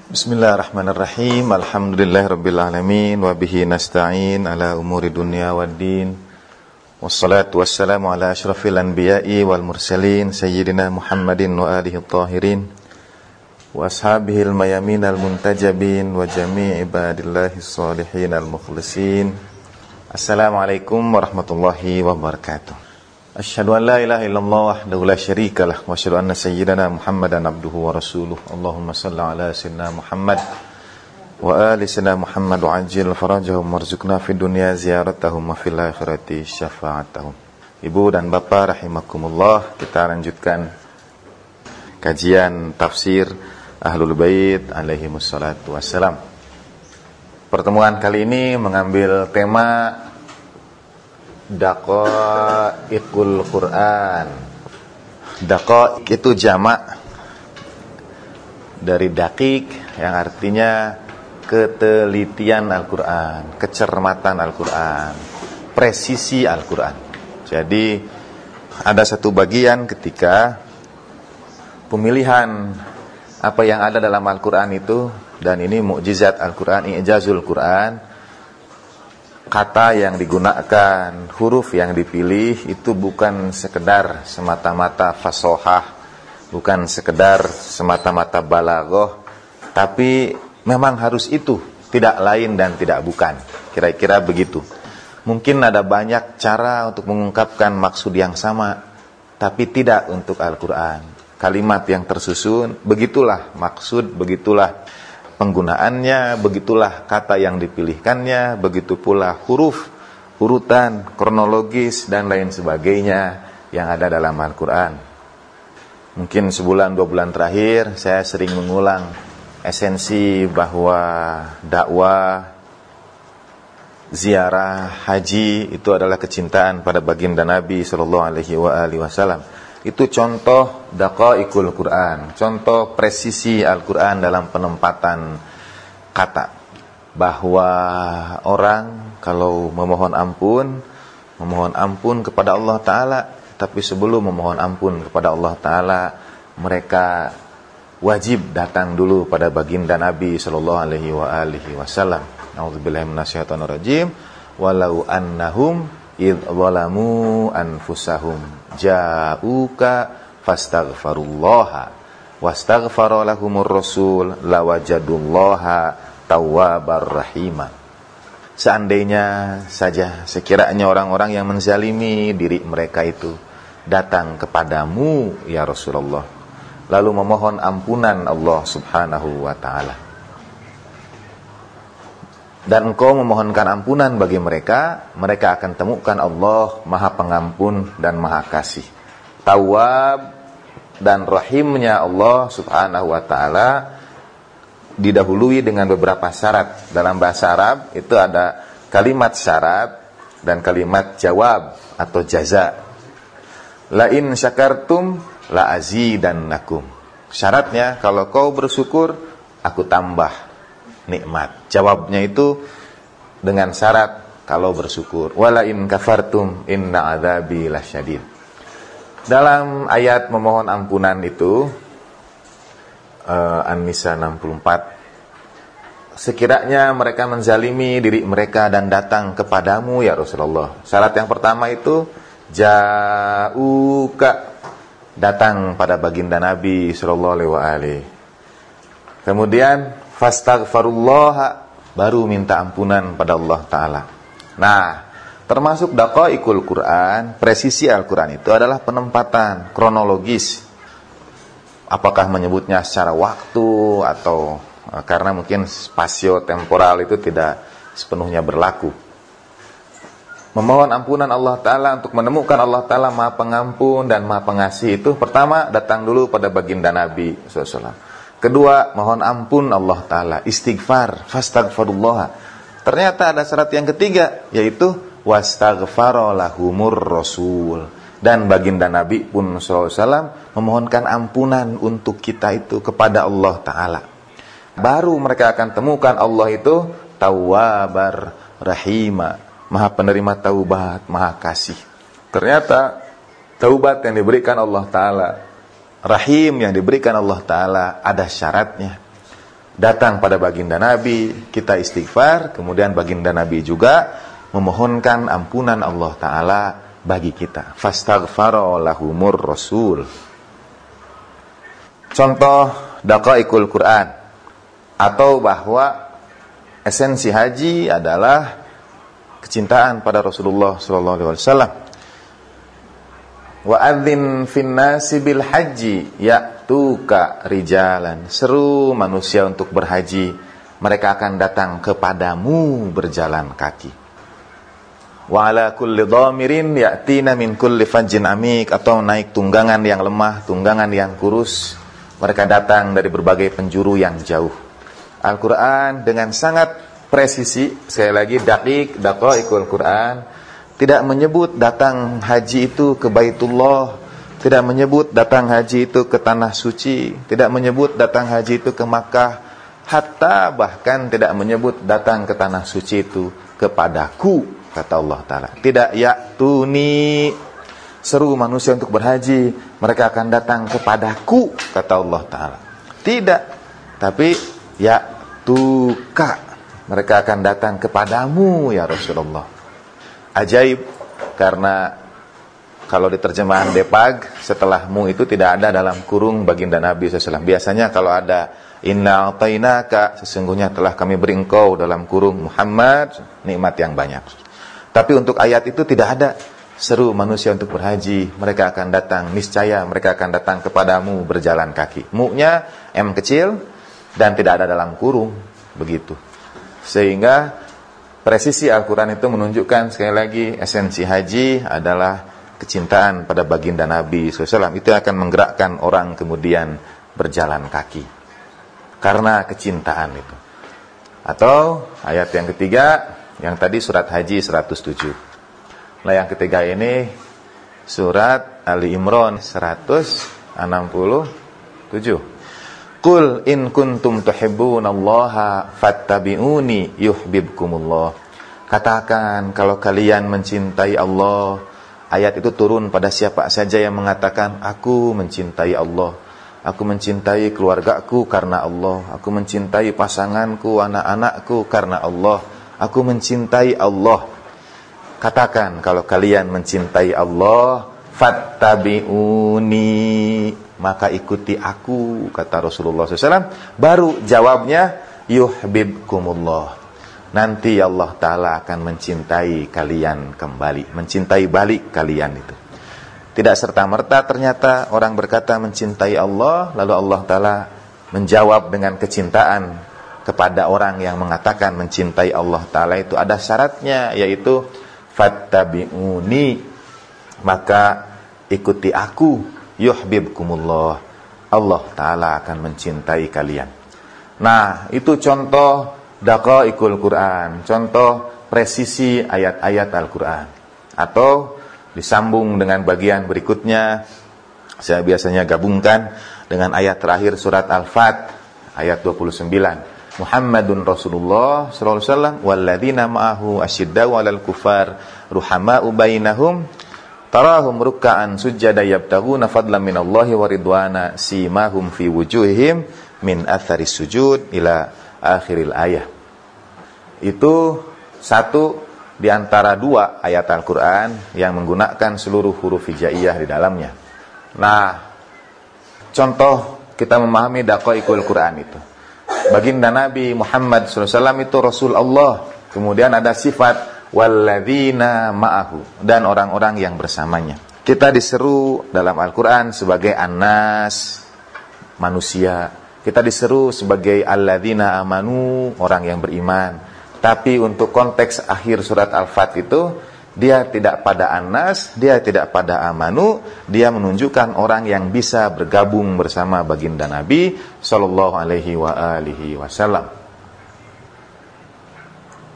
Bismillahirrahmanirrahim. Alhamdulillahirrabbilalamin. Wabihi nasta'in ala umuri dunia waddin. Wassalatu wassalamu ala ashrafil anbiya'i wal mursalin Sayyidina Muhammadin wa alihi tahirin wa ashabihil mayamin al-muntajabin wa jami'i ibadillahi salihin al-mukhlisin. Assalamualaikum warahmatullahi wabarakatuh. Asyhadu an la ilaha illallah wahdahu la syarikalah wa asyhadu anna sayyidana Muhammadan abduhu wa rasuluh. Allahumma shalli ala sayyidina Muhammad wa ali sayyidina Muhammad wa ajil farajahum warzuqna fid dunya ziyaratahum wa fil akhirati syafa'atahum. Ibu dan bapak rahimakumullah, kita lanjutkan kajian tafsir Ahlul Bait alaihi wassalatu wassalam. Pertemuan kali ini mengambil tema Daqaiqul Quran. Daqaiq itu jamak dari daqiq yang artinya ketelitian Al-Quran, kecermatan Al-Quran, presisi Al-Quran. Jadi ada satu bagian ketika pemilihan apa yang ada dalam Al-Quran itu, dan ini mukjizat Al-Quran, i'jazul Quran. Kata yang digunakan, huruf yang dipilih itu bukan sekedar semata-mata fasohah, bukan sekedar semata-mata balaghah, tapi memang harus itu, tidak lain dan tidak bukan. Kira-kira begitu. Mungkin ada banyak cara untuk mengungkapkan maksud yang sama, tapi tidak untuk Al-Quran. Kalimat yang tersusun, begitulah maksud, begitulah penggunaannya, begitulah kata yang dipilihkannya, begitu pula huruf, urutan, kronologis, dan lain sebagainya yang ada dalam Al-Quran. Mungkin sebulan, 2 bulan terakhir, saya sering mengulang esensi bahwa dakwah, ziarah, haji, itu adalah kecintaan pada baginda Nabi SAW. Itu contoh Daqaiqul Quran, contoh presisi Al-Quran dalam penempatan kata. Bahwa orang kalau memohon ampun kepada Allah Ta'ala, tapi sebelum memohon ampun kepada Allah Ta'ala, mereka wajib datang dulu pada baginda Nabi SAW. A'udzubillahi minasyaitonirrajim. Walau annahum idh zalamu anfusahum ja'uka fastaghfarullaha wastaghfara lahumur rasul lawajadullaha tawwabar rahima. Seandainya saja, sekiranya orang-orang yang menzalimi diri mereka itu datang kepadamu ya Rasulullah, lalu memohon ampunan Allah subhanahu wa ta'ala, dan engkau memohonkan ampunan bagi mereka, mereka akan temukan Allah Maha Pengampun dan Maha Kasih. Tawwab dan Rahimnya Allah Subhanahu wa Ta'ala didahului dengan beberapa syarat. Dalam bahasa Arab itu ada kalimat syarat dan kalimat jawab atau jaza. La in syakartum la azidannakum. Syaratnya, kalau kau bersyukur, aku tambah nikmat. Jawabnya itu dengan syarat kalau bersyukur. Wala in kafartum inna adzabi lasyadid. Dalam ayat memohon ampunan itu An-Nisa 64, sekiranya mereka menzalimi diri mereka dan datang kepadamu ya Rasulullah. Syarat yang pertama itu ja'uka, datang pada baginda Nabi sallallahu alaihi wasallam. Kemudian fastaghfirullah, baru minta ampunan pada Allah Ta'ala. Nah, termasuk Daqaiqul Quran, presisi Al-Quran itu adalah penempatan kronologis. Apakah menyebutnya secara waktu atau karena mungkin spasio-temporal itu tidak sepenuhnya berlaku. Memohon ampunan Allah Ta'ala untuk menemukan Allah Ta'ala Maha Pengampun dan Maha Pengasih itu, pertama datang dulu pada baginda Nabi SAW. Kedua, mohon ampun Allah Ta'ala, istighfar, fastaghfirullah. Ternyata ada syarat yang ketiga, yaitu wastaghfara lahumur rasul. Dan baginda Nabi pun SAW memohonkan ampunan untuk kita itu kepada Allah Ta'ala. Baru mereka akan temukan Allah itu tawwabar rahima, Maha penerima taubat, Maha kasih. Ternyata taubat yang diberikan Allah Ta'ala, rahim yang diberikan Allah Ta'ala ada syaratnya. datang pada baginda Nabi, kita istighfar, kemudian baginda Nabi juga memohonkan ampunan Allah Ta'ala bagi kita. Fastaghfara lahumur rasul. Contoh daqaiqul Quran, atau bahwa esensi haji adalah kecintaan pada Rasulullah SAW. Wa adzin fin nasi bil haji ya'tuka rijalan. Seru manusia untuk berhaji, mereka akan datang kepadamu berjalan kaki. Wa ala kulli dhamirin ya'tina min kulli fajjin amik, atau naik tunggangan yang lemah, tunggangan yang kurus, mereka datang dari berbagai penjuru yang jauh. Al-Quran dengan sangat presisi, sekali lagi daqaiqul Quran, tidak menyebut datang haji itu ke Baitullah, tidak menyebut datang haji itu ke tanah suci, tidak menyebut datang haji itu ke Makkah, hatta bahkan tidak menyebut datang ke tanah suci itu kepadaku, kata Allah Ta'ala. Tidak ya'tuni, seru manusia untuk berhaji, mereka akan datang kepadaku, kata Allah Ta'ala. Tidak, tapi ya'tuka, mereka akan datang kepadamu ya Rasulullah. Ajaib, karena kalau di terjemahan Depag, setelah mu itu tidak ada dalam kurung baginda Nabi SAW. Biasanya kalau ada inna a'tainaka, sesungguhnya telah kami beri engkau, dalam kurung Muhammad, nikmat yang banyak. Tapi untuk ayat itu tidak ada. Seru manusia untuk berhaji, mereka akan datang, niscaya mereka akan datang kepadamu berjalan kaki. Mu-nya M kecil dan tidak ada dalam kurung, begitu. Sehingga presisi Al-Quran itu menunjukkan sekali lagi esensi haji adalah kecintaan pada baginda Nabi SAW. Itu akan menggerakkan orang kemudian berjalan kaki karena kecintaan itu. Atau ayat yang ketiga, yang tadi surat Haji 107. Nah yang ketiga ini surat Ali Imran 167. Qul in kuntum tuhibbunallaha fattabi'uni yuhibbukumullah. Katakan kalau kalian mencintai Allah. Ayat itu turun pada siapa saja yang mengatakan aku mencintai Allah, aku mencintai keluargaku karena Allah, aku mencintai pasanganku, anak-anakku karena Allah, aku mencintai Allah. Katakan kalau kalian mencintai Allah, fattabi'uni, maka ikuti aku, kata Rasulullah SAW. Baru jawabnya yuhibbukumullah. Nanti Allah Ta'ala akan mencintai kalian kembali, mencintai balik kalian itu. Tidak serta-merta ternyata orang berkata mencintai Allah, lalu Allah Ta'ala menjawab dengan kecintaan kepada orang yang mengatakan mencintai Allah Ta'ala. Itu ada syaratnya, yaitu fattabi'uni, maka ikuti aku, yuhibbukumullah, Allah Ta'ala akan mencintai kalian. Nah, itu contoh daqaiqul Quran, contoh presisi ayat-ayat Al-Quran. Atau disambung dengan bagian berikutnya, saya biasanya gabungkan dengan ayat terakhir surat Al-Fat, ayat 29. Muhammadun Rasulullah sallallahu alaihi wasallam walladzina ma'ahu asyiddau 'alal kufar ruhama'u bainahum tarahum ruk'an sujada yabtaguna fadlan minallahi wa ridwana simahum fi wujuhihim min atharis sujud ila akhiril ayat. Itu satu di antara dua ayat Al-Quran yang menggunakan seluruh huruf hijaiyah di dalamnya. Nah, contoh kita memahami daqaiqul Quran itu. Baginda Nabi Muhammad SAW itu Rasul Allah. Kemudian ada sifat walladzina ma'ahu, dan orang-orang yang bersamanya. Kita diseru dalam Al-Quran sebagai An-Nas, manusia. Kita diseru sebagai alladzina amanu, orang yang beriman. Tapi untuk konteks akhir surat Al-Fat itu, dia tidak pada An-Nas, dia tidak pada amanu, dia menunjukkan orang yang bisa bergabung bersama baginda Nabi sallallahu alaihi wa alihi wasallam.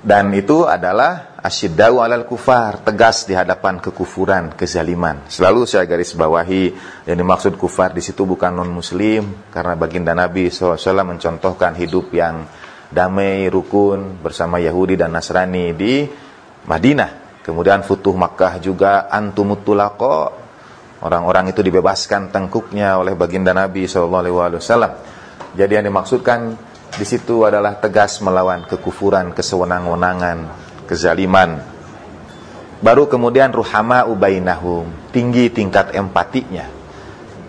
Dan itu adalah asyiddau 'alal kufar, tegas di hadapan kekufuran, kezaliman. Selalu saya garis bawahi, yang dimaksud kufar di situ bukan non-muslim, karena baginda Nabi SAW mencontohkan hidup yang damai, rukun bersama Yahudi dan Nasrani di Madinah. Kemudian Futuh Makkah juga antumut tulaqa, orang-orang itu dibebaskan tengkuknya oleh baginda Nabi SAW. Jadi yang dimaksudkan di situ adalah tegas melawan kekufuran, kesewenang-wenangan, kezaliman. Baru kemudian ruhama'u bainahum, tinggi tingkat empatinya.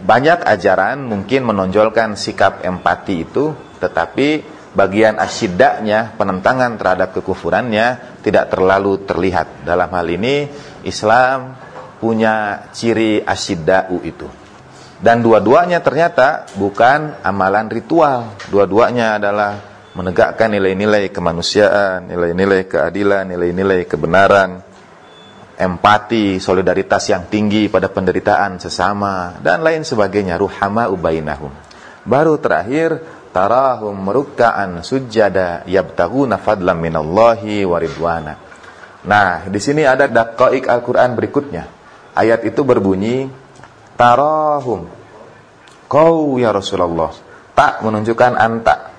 Banyak ajaran mungkin menonjolkan sikap empati itu, tetapi bagian asyiddanya, penentangan terhadap kekufurannya tidak terlalu terlihat. Dalam hal ini Islam punya ciri asyidda'u itu. Dan dua-duanya ternyata bukan amalan ritual. Dua-duanya adalah menegakkan nilai-nilai kemanusiaan, nilai-nilai keadilan, nilai-nilai kebenaran, empati, solidaritas yang tinggi pada penderitaan sesama, dan lain sebagainya. Ruhama'u bainahum. Baru terakhir, tarahum rukka'an sujjada yabtaguna fadlan minallahi wa ridwana. Nah, di sini ada daqaik Al-Qur'an berikutnya. Ayat itu berbunyi tarahum, kau ya Rasulullah. Tak menunjukkan anta.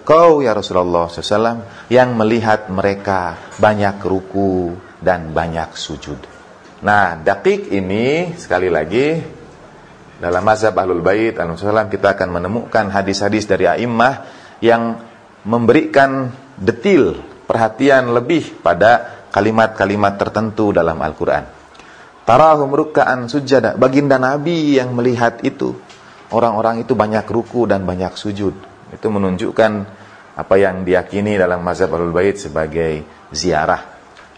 Kau ya Rasulullah SAW yang melihat mereka banyak ruku dan banyak sujud. Nah, daqik ini sekali lagi dalam mazhab Ahlul Bait alaihissalam kita akan menemukan hadis-hadis dari a'immah yang memberikan detil, perhatian lebih pada kalimat-kalimat tertentu dalam Al-Quran. Tarahum rukka'an sujada, baginda Nabi yang melihat itu. Orang-orang itu banyak ruku dan banyak sujud. Itu menunjukkan apa yang diyakini dalam mazhab Ahlul Bait sebagai ziarah.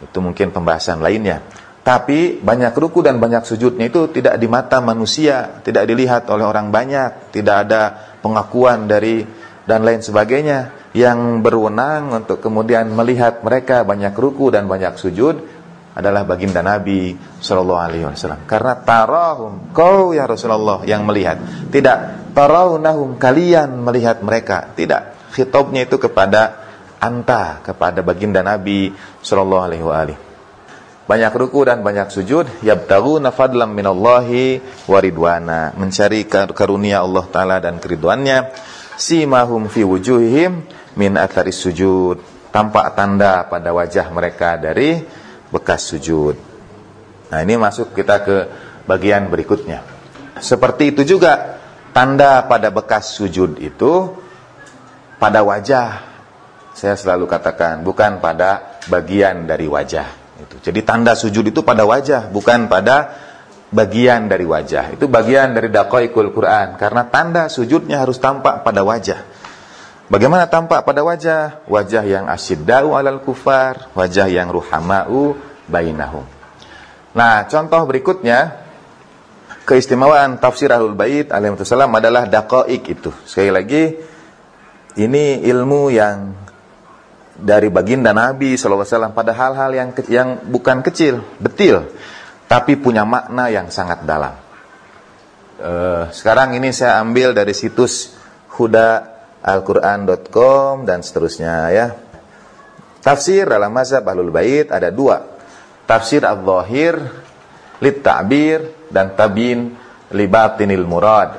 Itu mungkin pembahasan lainnya. Tapi banyak ruku dan banyak sujudnya itu tidak di mata manusia, tidak dilihat oleh orang banyak, tidak ada pengakuan dari dan lain sebagainya. Yang berwenang untuk kemudian melihat mereka banyak ruku dan banyak sujud adalah baginda Nabi SAW. Karena tarahum, kau ya Rasulullah yang melihat. Tidak tarawnahum, kalian melihat mereka. Tidak. Khitabnya itu kepada anta, kepada baginda Nabi SAW. Banyak ruku dan banyak sujud, yabtaguna fadlan minallahi wa ridwana, mencari karunia Allah Ta'ala dan keridwannya. Simahum fi wujuhihim min atharis sujud, tampak tanda pada wajah mereka dari bekas sujud. Nah, ini masuk kita ke bagian berikutnya. Seperti itu juga tanda pada bekas sujud itu pada wajah. Saya selalu katakan bukan pada bagian dari wajah itu. Jadi tanda sujud itu pada wajah, bukan pada bagian dari wajah. Itu bagian dari daqaikul Quran, karena tanda sujudnya harus tampak pada wajah. Bagaimana tampak pada wajah? Wajah yang asyidda'u alal kufar, wajah yang ruhama'u bainahum. Nah, contoh berikutnya, keistimewaan tafsir Ahlul Bait alaihissalam adalah daqaik itu. Sekali lagi, ini ilmu yang dari baginda Nabi SAW pada hal-hal yang bukan kecil, detil, tapi punya makna yang sangat dalam. Sekarang ini saya ambil dari situs hudaalquran.com dan seterusnya ya. Tafsir dalam mazhab Ahlul Bait ada dua. Tafsir al-zahir lit ta'bir dan tabyin li batinil murad,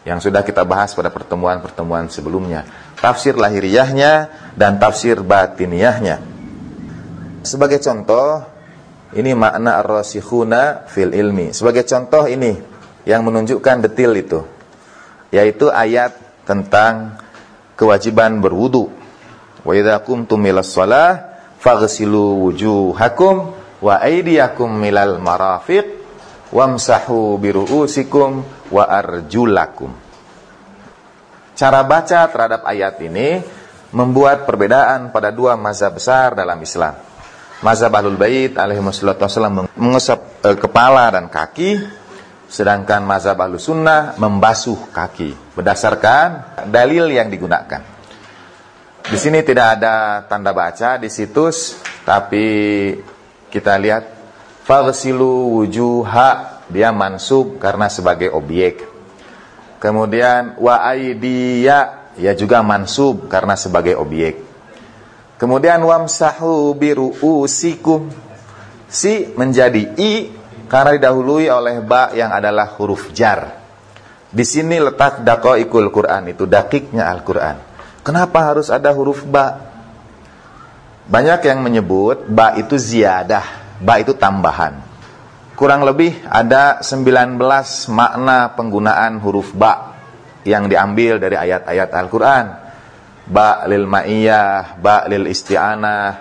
yang sudah kita bahas pada pertemuan-pertemuan sebelumnya. Tafsir lahiriahnya dan tafsir batiniyahnya. Sebagai contoh, ini makna ar-rasikhuna fil ilmi. Sebagai contoh ini yang menunjukkan detil itu, yaitu ayat tentang kewajiban berwudu. Wa idza qumtum ilas shalah faghsilu wujuhakum wa aydiyakum milal marafiq wamsahu biru'usikum wa arjulakum. Cara baca terhadap ayat ini membuat perbedaan pada dua mazhab besar dalam Islam. Mazhab Ahlul Bait alaihissalam mengusap kepala dan kaki, sedangkan mazhab Ahlus Sunnah membasuh kaki berdasarkan dalil yang digunakan. Di sini tidak ada tanda baca di situs, tapi kita lihat faghsilu wujuha, dia mansub karena sebagai objek. Kemudian wa aidiya, ya juga mansub karena sebagai objek. Kemudian wamsahu biru'usikum, si menjadi i karena didahului oleh ba yang adalah huruf jar. Di sini letak daqaikul Quran, itu dakiknya Al-Quran. Kenapa harus ada huruf ba? Banyak yang menyebut ba itu ziyadah, ba itu tambahan. Kurang lebih ada 19 makna penggunaan huruf ba yang diambil dari ayat-ayat Al-Quran. ba lil ma'iyah, ba lil isti'anah,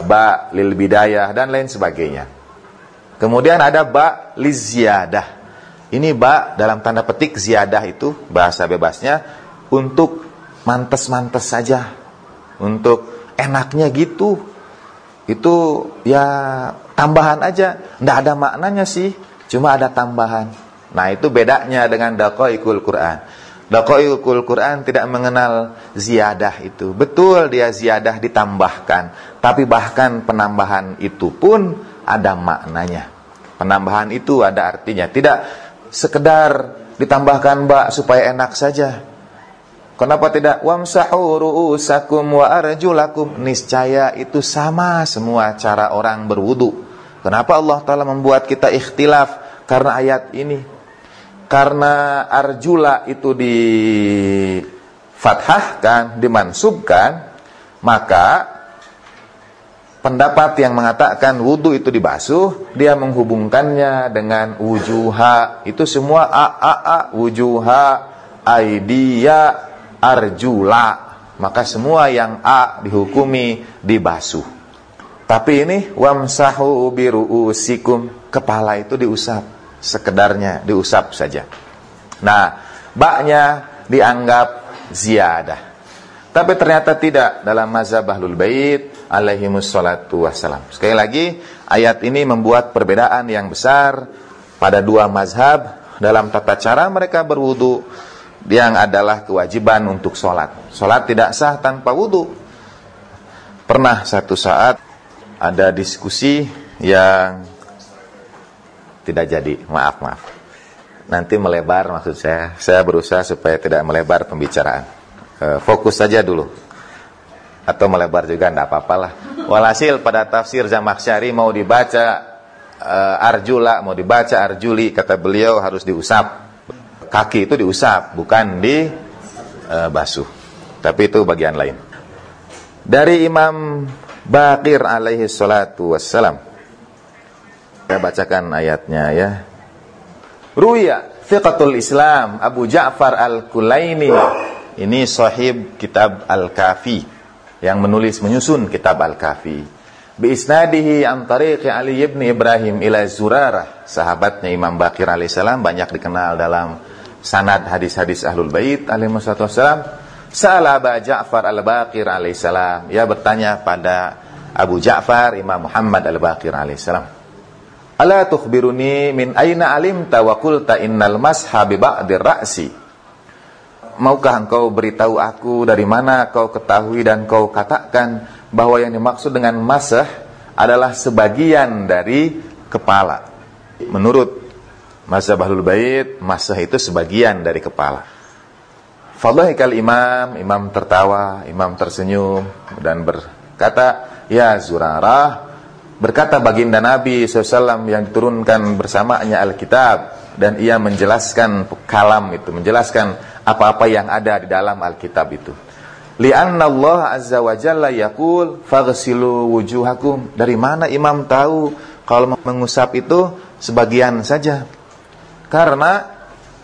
ba lil bidayah, dan lain sebagainya. Kemudian ada ba liziyadah. Ini ba dalam tanda petik, ziyadah itu bahasa bebasnya untuk mantes-mantes saja, untuk enaknya gitu. Itu ya tambahan aja, nggak ada maknanya sih, cuma ada tambahan. Nah, itu bedanya dengan daqaiqul Quran. Daqaiqul Quran tidak mengenal ziyadah itu. Betul dia ziyadah ditambahkan, tapi bahkan penambahan itu pun ada maknanya. Penambahan itu ada artinya, tidak sekedar ditambahkan ba supaya enak saja. Kenapa tidak wamsahu ru'usakum wa arjulakum? Niscaya itu sama semua cara orang berwudu. Kenapa Allah Ta'ala membuat kita ikhtilaf? Karena ayat ini. Karena arjula itu difathahkan, dimansubkan, maka pendapat yang mengatakan wudu itu dibasuh, dia menghubungkannya dengan wujuha. Itu semua wujuha, aidiya, arjula. Maka semua yang dihukumi dibasuh. Tapi ini wamsahu biru'usikum, kepala itu diusap, sekedarnya diusap saja. Nah, baknya dianggap ziyadah. Tapi ternyata tidak dalam mazhab Ahlul Bait alaihimus salatu wassalam. Sekali lagi, ayat ini membuat perbedaan yang besar pada dua mazhab dalam tata cara mereka berwudu, yang adalah kewajiban untuk sholat. Sholat tidak sah tanpa wudu. Pernah satu saat ada diskusi yang tidak jadi, maaf. Nanti melebar maksud saya. Saya berusaha supaya tidak melebar pembicaraan. Fokus saja dulu. Atau melebar juga enggak apa-apalah. Walhasil pada tafsir Zamakhsyari mau dibaca arjula, mau dibaca arjuli, kata beliau harus diusap. Kaki itu diusap, bukan dibasuh. Tapi itu bagian lain. Dari Imam Baqir alaihi salatu wassalam. Saya bacakan ayatnya ya. Ruya Fiqatul Islam Abu Ja'far Al-Kulaini. Ini sahib kitab Al-Kafi, yang menyusun kitab Al-Kafi. Bi isnadihi an tariqi Ali ibn Ibrahim ila Zurarah. Sahabatnya Imam Baqir alaihissalam banyak dikenal dalam sanad hadis-hadis Ahlul Bait alaihissalam. Sa'ala Abu Ja'far Al-Baqir alaihissalam. Ia bertanya pada Abu Ja'far Imam Muhammad Al-Baqir alaihissalam. Ala tukhbiruni min aina alimta wa qulta innal masha bi ba'dir ra'si? Maukah engkau beritahu aku dari mana kau ketahui dan kau katakan bahwa yang dimaksud dengan masah adalah sebagian dari kepala? Menurut mazhab Ahlul Bait, masah itu sebagian dari kepala. Fadhahikal imam tertawa, imam tersenyum dan berkata, ya Zurarah, berkata baginda Nabi SAW yang diturunkan bersamanya Alkitab, dan ia menjelaskan kalam itu, menjelaskan apa-apa yang ada di dalam Alkitab itu. Li'anna Allah azza wa jalla yaqul faghsilu wujuhakum. Dari mana imam tahu kalau mengusap itu sebagian saja? Karena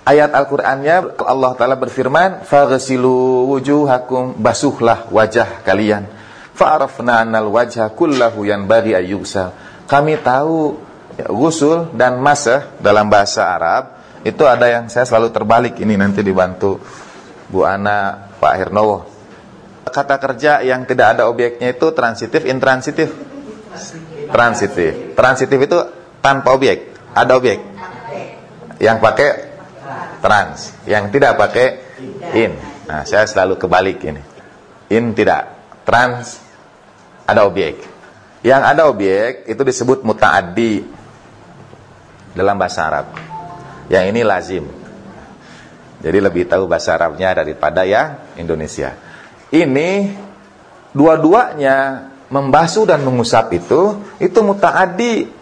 ayat Al-Qur'annya Allah Ta'ala berfirman, faghsilu wujuhakum, basuhlah wajah kalian. Fa'arafna annal wajha kullahu yanbaghi ayyughsal. Kami tahu ghusl dan masah dalam bahasa Arab itu ada yang saya selalu terbalik. Ini nanti dibantu Bu Ana, Pak Hernowo. Kata kerja yang tidak ada objeknya itu transitif, intransitif. Transitif. Transitif itu tanpa objek, ada objek. Yang pakai trans, yang tidak pakai in. Nah, saya selalu kebalik ini. In tidak, trans ada objek. Yang ada objek itu disebut muta'addi dalam bahasa Arab. Yang ini lazim. Jadi lebih tahu bahasa Arabnya daripada yang Indonesia. Ini dua-duanya membasuh dan mengusap itu muta'addi.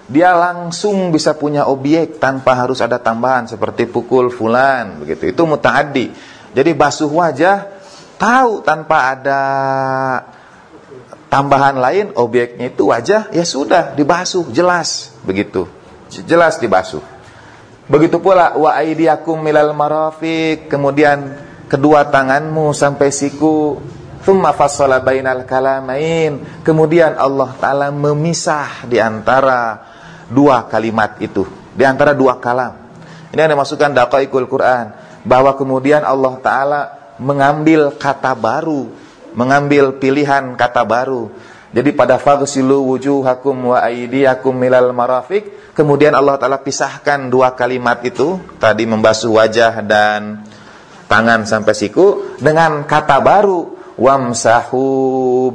Dia langsung bisa punya objek tanpa harus ada tambahan seperti pukul fulan begitu. Itu muta'addi. Jadi basuh wajah tahu tanpa ada tambahan lain, objeknya itu wajah, ya sudah dibasuh, jelas begitu. Jelas dibasuh. Begitu pula wa aidiyakum milal marafiq, kemudian kedua tanganmu sampai siku. Tsumma fassala bainal kalamain. Kemudian Allah Ta'ala memisah di antara dua kalimat itu, di antara dua kalam. Ini yang dimasukkan Daqaiqul Quran, bahwa kemudian Allah Ta'ala mengambil kata baru, mengambil pilihan kata baru. Jadi pada faghsilu wujuhakum wa aydiyakum milal marafiq, kemudian Allah Ta'ala pisahkan dua kalimat itu, tadi membasuh wajah dan tangan sampai siku, dengan kata baru, wamsahu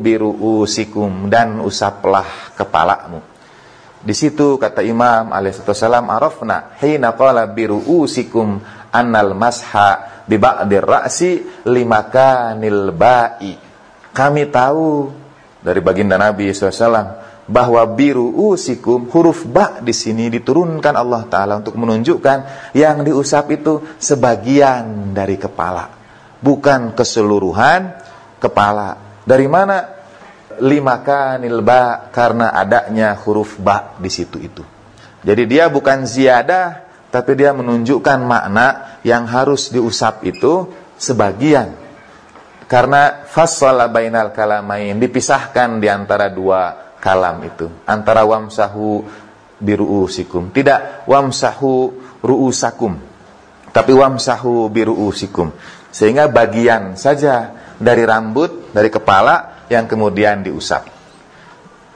biru'usikum, dan usaplah kepalamu. Di situ kata Imam alaihissalam, arafna hina qala biru'usikum annal masha bi ba'dir ra'si limakanil ba'i. Kami tahu dari baginda Nabi SAW bahwa biru'usikum, huruf ba di sini diturunkan Allah Ta'ala untuk menunjukkan yang diusap itu sebagian dari kepala, bukan keseluruhan kepala. Dari mana? Limakanil ba, karena adanya huruf ba di situ itu. Jadi dia bukan ziyadah, tapi dia menunjukkan makna yang harus diusap itu sebagian. Karena fassala bainal kalamain, dipisahkan di antara dua kalam itu, antara wamsahu biru'usikum, tidak wamsahu ru'usakum, tapi wamsahu biru'usikum, sehingga bagian saja dari rambut, dari kepala yang kemudian diusap.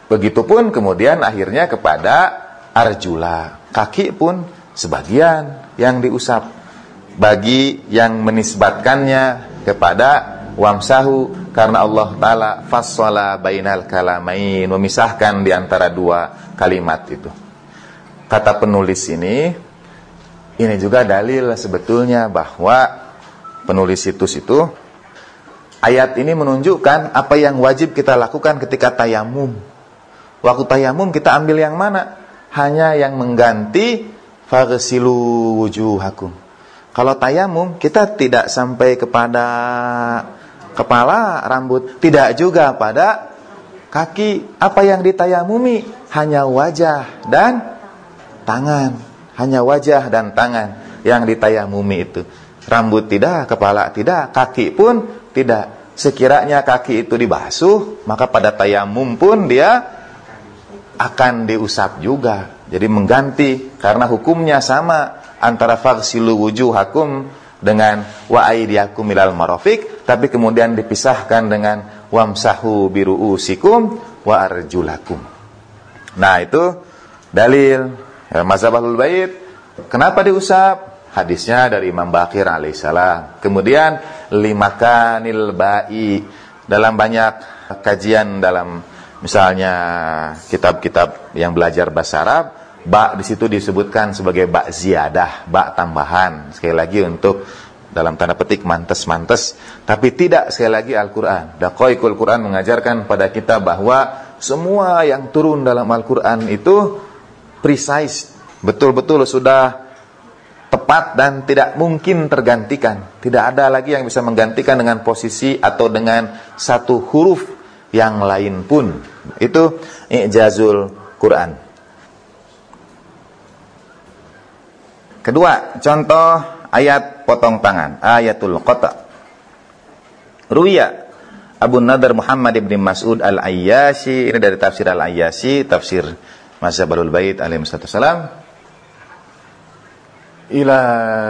Begitupun kemudian akhirnya kepada arjula, kaki pun sebagian yang diusap, bagi yang menisbatkannya kepada wamsahu, karena Allah Ta'ala fassala bainal kalamain, memisahkan di antara dua kalimat itu. Kata penulis ini juga dalil sebetulnya bahwa penulis situs itu, ayat ini menunjukkan apa yang wajib kita lakukan ketika tayamum. Waktu tayamum kita ambil yang mana? Hanya yang mengganti faghsilu wujuhakum. Kalau tayamum kita tidak sampai kepada kepala, rambut, tidak juga pada kaki. Apa yang ditayamumi? Hanya wajah dan tangan. Hanya wajah dan tangan yang ditayamumi itu. Rambut tidak, kepala tidak, kaki pun tidak. Sekiranya kaki itu dibasuh, maka pada tayamum pun dia akan diusap juga. Jadi mengganti, karena hukumnya sama antara faghsilu wujuhakum dengan wa aydiyakum ilal marafiq, tapi kemudian dipisahkan dengan wamsahu biru'usikum wa arjulakum. Nah, itu dalil mazhab Ahlul Bait. Kenapa diusap? Hadisnya dari Imam Baqir alaihissalam. Kemudian limakanil ba'i, dalam banyak kajian, dalam misalnya kitab-kitab yang belajar bahasa Arab, ba di situ disebutkan sebagai ba ziyadah, ba tambahan. Sekali lagi untuk dalam tanda petik mantes-mantes, tapi tidak sekali lagi Al-Qur'an. Daqaiqul Quran mengajarkan pada kita bahwa semua yang turun dalam Al-Qur'an itu precise, betul-betul sudah tepat dan tidak mungkin tergantikan. Tidak ada lagi yang bisa menggantikan dengan posisi atau dengan satu huruf yang lain pun. Itu i'jazul Quran. Kedua, contoh ayat potong tangan, ayatul qata. Ruwiya Abu Nadar Muhammad ibn Mas'ud al-Ayyashi, ini dari tafsir al-Ayyashi, tafsir mazhab Ahlul Bait alaihi wassalam, ila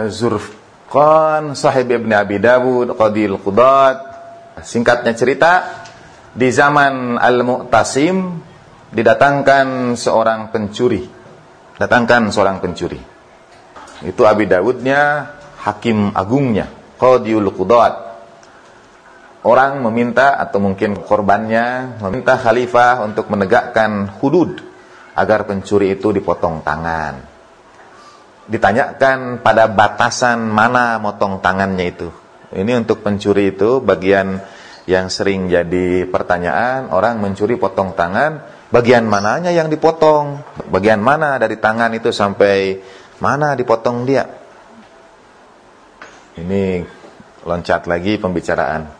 Zurqan sahib ibn Abi Dawud qadil qudat. Singkatnya cerita, di zaman Al-Mu'tasim didatangkan seorang pencuri. Itu Abi Dawudnya hakim agungnya, qadil qudat. Orang meminta, atau mungkin korbannya meminta khalifah untuk menegakkan hudud agar pencuri itu dipotong tangan. Ditanyakan pada batasan mana motong tangannya itu. Ini untuk pencuri itu bagian yang sering jadi pertanyaan. Orang mencuri potong tangan, bagian mananya yang dipotong? Bagian mana dari tangan itu sampai mana dipotong dia? Ini loncat lagi pembicaraan.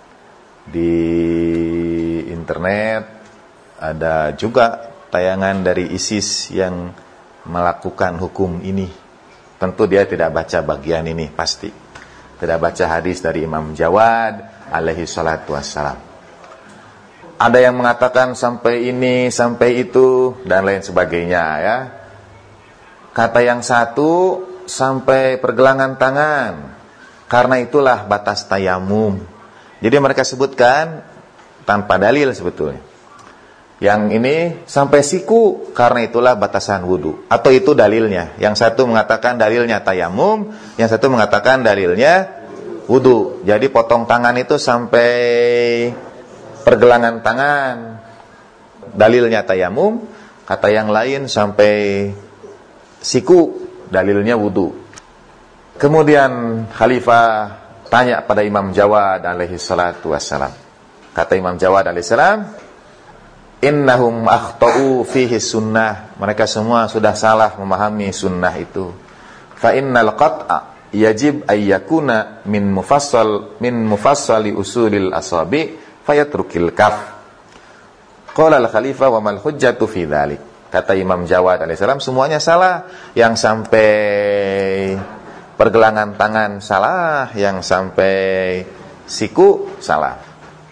Di internet ada juga tayangan dari ISIS yang melakukan hukum ini. Tentu dia tidak baca bagian ini pasti. tidak baca hadis dari Imam Jawad alaihi salatu wassalam. Ada yang mengatakan sampai ini, sampai itu, dan lain sebagainya ya. Kata yang satu sampai pergelangan tangan, karena itulah batas tayamum. Jadi mereka sebutkan tanpa dalil sebetulnya. Yang ini sampai siku, karena itulah batasan wudu. Atau itu dalilnya. Yang satu mengatakan dalilnya tayamum, yang satu mengatakan dalilnya wudu. Jadi potong tangan itu sampai pergelangan tangan, dalilnya tayamum. Kata yang lain sampai siku, dalilnya wudu. Kemudian Khalifah tanya pada Imam Jawad alaihi salatu wassalam. Kata Imam Jawad alaihi salam, innahum akhtau fihi sunnah. Mereka semua sudah salah memahami sunnah itu. Fa innal qat'a yajib ayyakuna min mufassali usulil asabi fayatrukil kaf. Qala al-khalifah wa mal hujjatu fi dzalik. Kata Imam Jawad alaihissalam, semuanya salah. Yang sampai pergelangan tangan salah, yang sampai siku salah.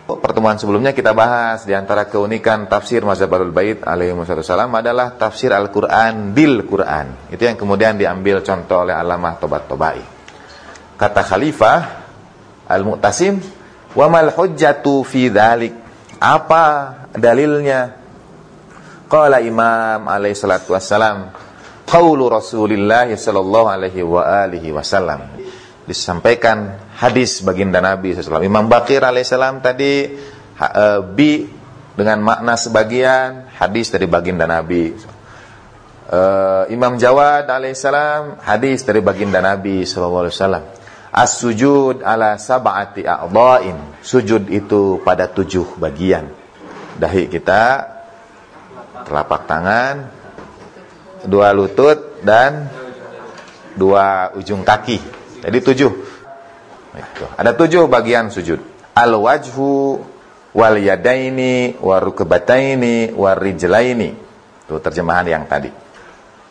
Pertemuan sebelumnya kita bahas di antara keunikan tafsir mazhab Ahlul Bait alaihi wasallam adalah tafsir Al-Qur'an bil Qur'an. Itu yang kemudian diambil contoh oleh Allamah Tobat-Tobai. Kata Khalifah Al-Mu'tasim, wa mal hujjatu fi dzalik. Apa dalilnya? Qala Imam alaihi salatu wassalam, qaulu Rasulillah sallallahu alaihi wa alihi wasallam. Disampaikan hadis baginda Nabi sallallahu. Imam Baqir alaihissalam tadi bi dengan makna sebagian, hadis dari baginda Nabi. Imam Jawad alaihissalam hadis dari baginda Nabi sallallahu alaihi wasallam. As-sujud ala sab'ati a'dha'in. Sujud itu pada 7 bagian. Dahi kita, telapak tangan, 2 lutut, dan 2 ujung kaki. Jadi 7. Ada 7 bagian sujud. Al-wajhu wal yadaini war rukbataini war rijlaini. Itu terjemahan yang tadi.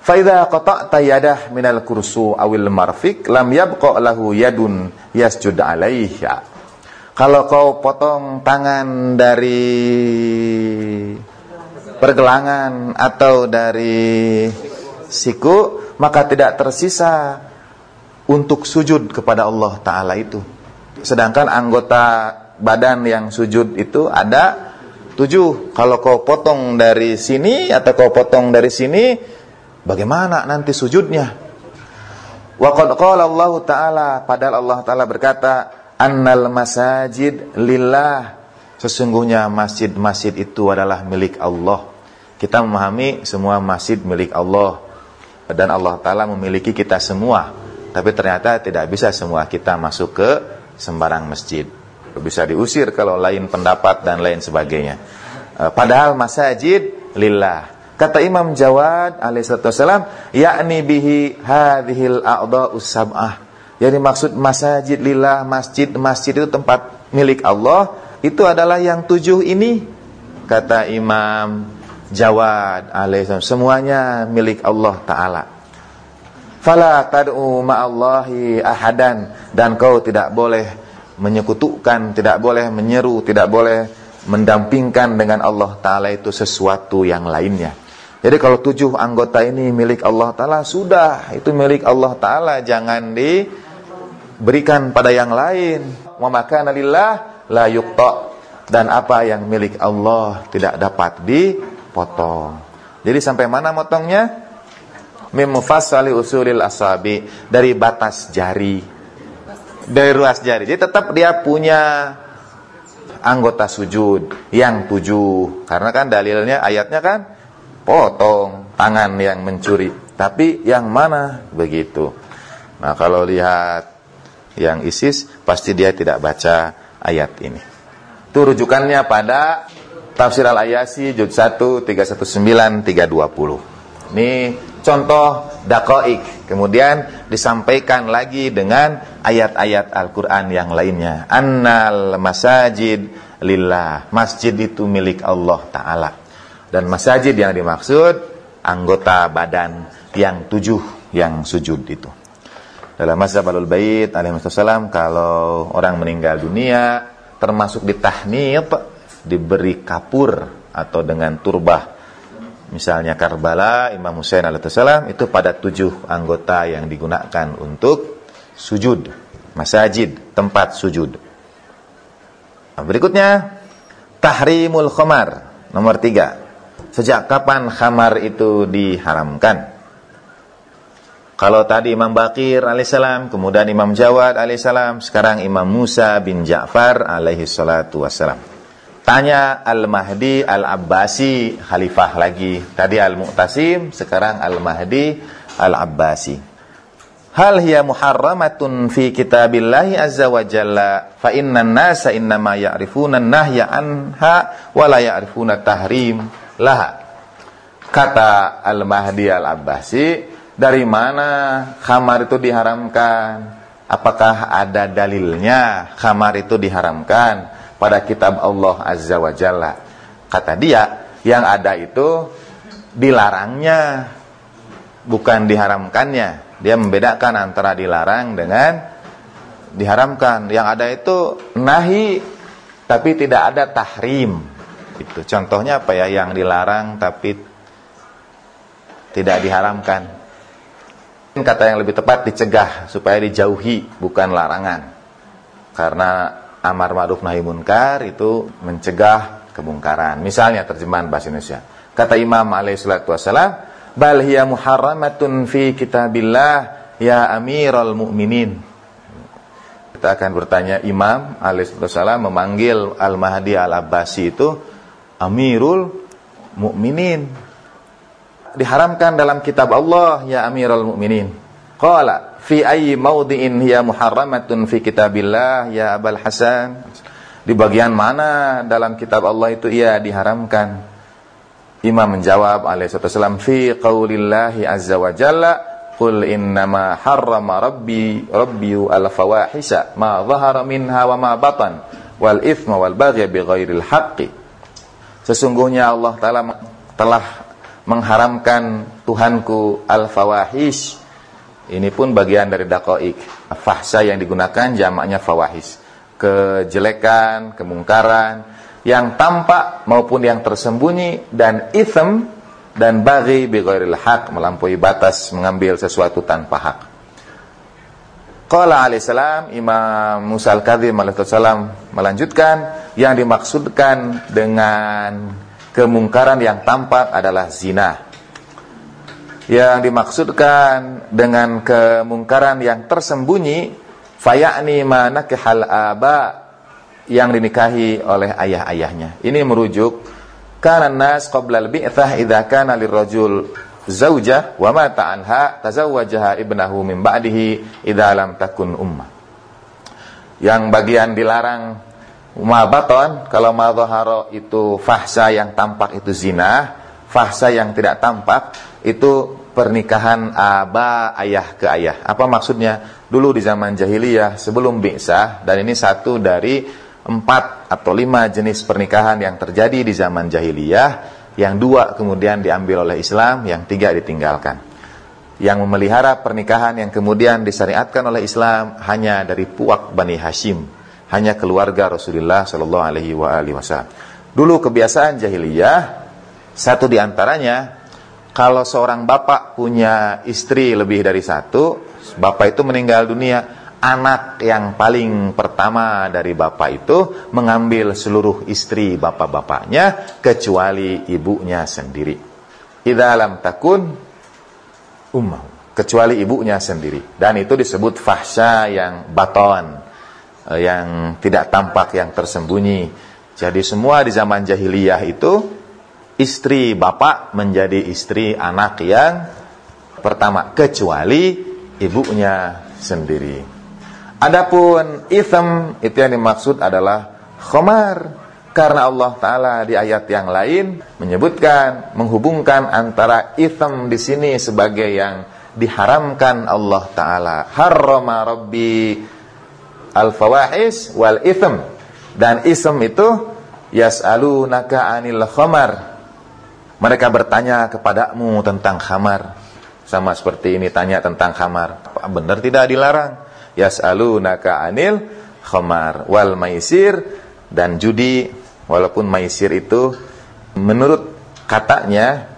Fa idza qata'ta yadah minal kursu awil marfiq lam yabqa lahu yadun yasjud 'alaiha. Kalau kau potong tangan dari pergelangan atau dari siku, maka tidak tersisa untuk sujud kepada Allah Ta'ala itu. Sedangkan anggota badan yang sujud itu ada 7. Kalau kau potong dari sini atau kau potong dari sini, bagaimana nanti sujudnya? Wa qad qala Allah Ta'ala, padahal Allah Ta'ala berkata, annal masajid lillah. Sesungguhnya masjid-masjid itu adalah milik Allah. Kita memahami semua masjid milik Allah, dan Allah Ta'ala memiliki kita semua. Tapi ternyata tidak bisa semua kita masuk ke sembarang masjid. Bisa diusir kalau lain pendapat dan lain sebagainya. Padahal masajid lillah. Kata Imam Jawad alaihissalam, yakni bihi hadhil a'dha'us sab'ah. Jadi maksud masajid lillah, masjid itu tempat milik Allah, itu adalah yang 7 ini. Kata Imam Jawad alaihissalam, semuanya milik Allah Ta'ala. Fala tad'u ma'allahi ahadan. Dan kau tidak boleh menyekutukan, tidak boleh menyeru, tidak boleh mendampingkan dengan Allah Ta'ala itu sesuatu yang lainnya. Jadi kalau 7 anggota ini milik Allah Ta'ala, sudah, itu milik Allah Ta'ala, jangan diberikan pada yang lain. Wa makana lillah la yuqta. Dan apa yang milik Allah tidak dapat dipotong. Jadi sampai mana motongnya? Mim mufassali usulil asabi, dari batas jari, dari ruas jari. Jadi tetap dia punya anggota sujud yang 7. Karena kan dalilnya, ayatnya kan potong tangan yang mencuri. Tapi yang mana? Begitu. Nah, kalau lihat yang ISIS, pasti dia tidak baca ayat ini. Itu rujukannya pada Tafsir Al-Ayasi juz 1 319 320. Ini contoh daqaik. Kemudian disampaikan lagi dengan ayat-ayat Al-Qur'an yang lainnya. Annal masajid lillah. Masjid itu milik Allah Ta'ala. Dan masajid yang dimaksud anggota badan yang 7 yang sujud itu. dalam mazhab Ahlul Bait alaihi wasallam, kalau orang meninggal dunia termasuk ditahnit, diberi kapur atau dengan turbah. Misalnya Karbala, Imam Husain alaihissalam, itu pada 7 anggota yang digunakan untuk sujud, masajid, tempat sujud. Nah, berikutnya tahrimul khamar, nomor 3. Sejak kapan khamar itu diharamkan? Kalau tadi Imam Baqir alaihissalam, kemudian Imam Jawad alaihissalam, sekarang Imam Musa bin Ja'far alaihissalatu wassalam. Tanya Al-Mahdi Al-Abbasi, khalifah lagi. Tadi Al-Mu'tasim, sekarang Al-Mahdi Al-Abbasi. Hal hiya muharramatun fi kitabillahi azza wa jalla, fa innan nasa innama ya'rifuna an-nahya anha wa la ya'rifuna tahrim laha. Kata Al-Mahdi Al-Abbasi, dari mana khamar itu diharamkan? Apakah ada dalilnya khamar itu diharamkan pada kitab Allah Azza wa Jalla? Kata dia, yang ada itu dilarangnya, bukan diharamkannya. Dia membedakan antara dilarang dengan diharamkan. Yang ada itu nahi, tapi tidak ada tahrim. Itu contohnya apa ya? Yang dilarang tapi tidak diharamkan. Kata yang lebih tepat, dicegah, supaya dijauhi, bukan larangan. Karena amar ma'ruf nahi munkar itu mencegah kemungkaran. Misalnya terjemahan bahasa Indonesia. Kata Imam alaihi salatu wassalam, bal hiya muharramatun fi kitabillah ya amiral mu'minin. Kita akan bertanya, Imam alaihi salatu wassalam memanggil Al-Mahdi Al-Abbasi itu amirul mu'minin. Diharamkan dalam kitab Allah ya amiral mu'minin. Qala fi ayyi mawdi'in hiya muharramatun fi kitabillah ya Abul Hasan. Di bagian mana dalam kitab Allah itu ia diharamkan? Imam menjawab alaihi wasallam, fi qaulillahi azza wa jalla, qul innama harrama rabbi al-fawahisha ma dhahara minha wa ma batan wal ithma wal baghya bighairil haqqi. Sesungguhnya Allah Ta'ala telah mengharamkan Tuhanku al-fawahish. Ini pun bagian dari daqaik. Fahsya yang digunakan jamaknya fawahis. Kejelekan, kemungkaran yang tampak maupun yang tersembunyi, dan itsm dan baghi bi ghairil haq, melampaui batas, mengambil sesuatu tanpa hak. Qala alaihi salam, Imam Musa al-Kadzim alaihi salam melanjutkan, yang dimaksudkan dengan kemungkaran yang tampak adalah zina. Yang dimaksudkan dengan kemungkaran yang tersembunyi, faya'ni ma nakihal aba, yang dinikahi oleh ayah-ayahnya. Ini merujuk kana nas qabla al-bi'tsah idza kana lirrajul zaujah wa mata anha tazawwajaha ibnahu min ba'dihi idza lam takun ummah. Yang bagian dilarang ma baton, kalau ma dhahara itu fahsya yang tampak itu zina, fahsya yang tidak tampak itu pernikahan aba, ayah ke ayah. Apa maksudnya? Dulu di zaman jahiliyah sebelum bi'tsah, dan ini satu dari 4 atau 5 jenis pernikahan yang terjadi di zaman jahiliyah, yang 2 kemudian diambil oleh Islam, yang 3 ditinggalkan. Yang memelihara pernikahan yang kemudian disyariatkan oleh Islam hanya dari puak Bani Hashim, hanya keluarga Rasulullah Shallallahu Alaihi Wasallam. Dulu kebiasaan jahiliyah, satu diantaranya, kalau seorang bapak punya istri lebih dari 1, bapak itu meninggal dunia, anak yang paling pertama dari bapak itu mengambil seluruh istri bapak-bapaknya kecuali ibunya sendiri. Idza lam takun ummah, kecuali ibunya sendiri. Dan itu disebut fahsya yang baton, yang tidak tampak, yang tersembunyi. Jadi semua di zaman jahiliyah itu istri bapak menjadi istri anak yang pertama, kecuali ibunya sendiri. Adapun itsm, itu yang dimaksud adalah khamar, karena Allah Ta'ala di ayat yang lain menyebutkan, menghubungkan antara itsm di sini sebagai yang diharamkan Allah Ta'ala. Harrama rabbi al-fawahish wal itsm. Dan ism itu yas'alunaka 'anil khamar. Mereka bertanya kepadamu tentang khamar. Sama seperti ini tanya tentang khamar. Benar tidak dilarang? Yas'alunaka 'anil khamar wal maisir, dan judi. Walaupun maisir itu menurut katanya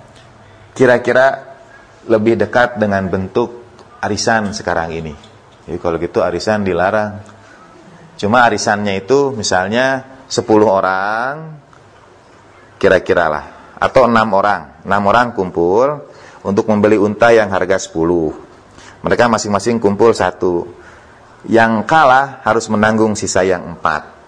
kira-kira lebih dekat dengan bentuk arisan sekarang ini. Jadi kalau gitu arisan dilarang. Cuma arisannya itu misalnya 10 orang kira-kira lah, atau 6 orang. 6 orang kumpul untuk membeli unta yang harga 10. Mereka masing-masing kumpul 1. Yang kalah harus menanggung sisa yang 4.